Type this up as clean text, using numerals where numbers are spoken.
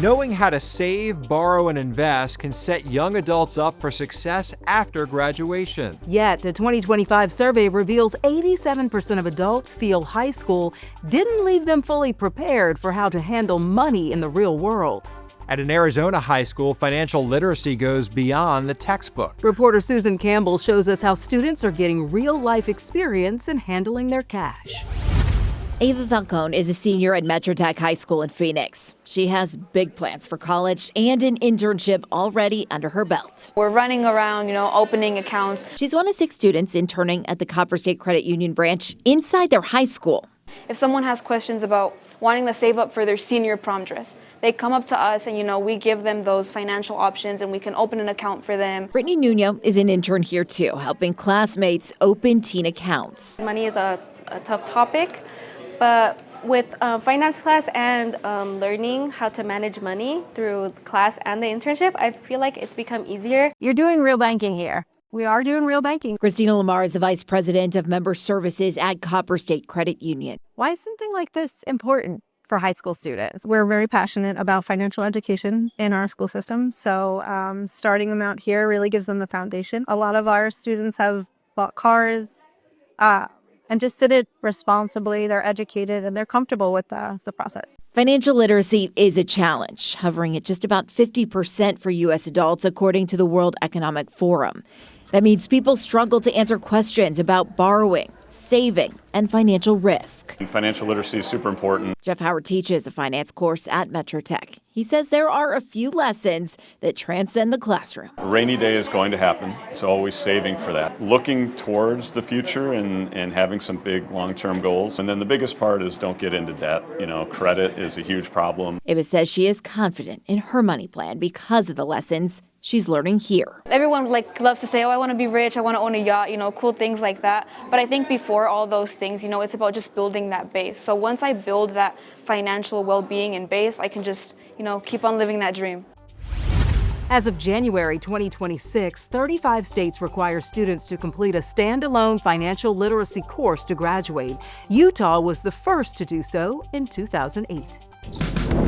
Knowing how to save, borrow, and invest can set young adults up for success after graduation. Yet, a 2025 survey reveals 87% of adults feel high school didn't leave them fully prepared for how to handle money in the real world. At an Arizona high school, financial literacy goes beyond the textbook. Reporter Susan Campbell shows us how students are getting real-life experience in handling their cash. Eva Falcon is a senior at Metro Tech High School in Phoenix. She has big plans for college and an internship already under her belt. We're running around, opening accounts. She's one of 6 students interning at the Copper State Credit Union branch inside their high school. If someone has questions about wanting to save up for their senior prom dress, they come up to us and, we give them those financial options and we can open an account for them. Brittany Nuno is an intern here too, helping classmates open teen accounts. Money is a tough topic, but with finance class and learning how to manage money through class and the internship, I feel like it's become easier. You're doing real banking here. We are doing real banking. Christina Lamar is the vice president of member services at Copper State Credit Union. Why is something like this important for high school students? We're very passionate about financial education in our school system, so starting them out here really gives them the foundation. A lot of our students have bought cars and just did it responsibly. They're educated and they're comfortable with the process. Financial literacy is a challenge, hovering at just about 50% for U.S. adults, according to the World Economic Forum. That means people struggle to answer questions about borrowing, saving, and financial risk. Financial literacy is super important. Jeff Howard teaches a finance course at Metro Tech. He says there are a few lessons that transcend the classroom. A rainy day is going to happen, so always saving for that. Looking towards the future and having some big long-term goals. And then the biggest part is don't get into debt. Credit is a huge problem. Eva says she is confident in her money plan because of the lessons she's learning here. Everyone loves to say, I want to be rich, I want to own a yacht, cool things like that. But I think before all those things, it's about just building that base. So once I build that financial well-being and base, I can just, keep on living that dream. As of January 2026, 35 states require students to complete a standalone financial literacy course to graduate. Utah was the first to do so in 2008.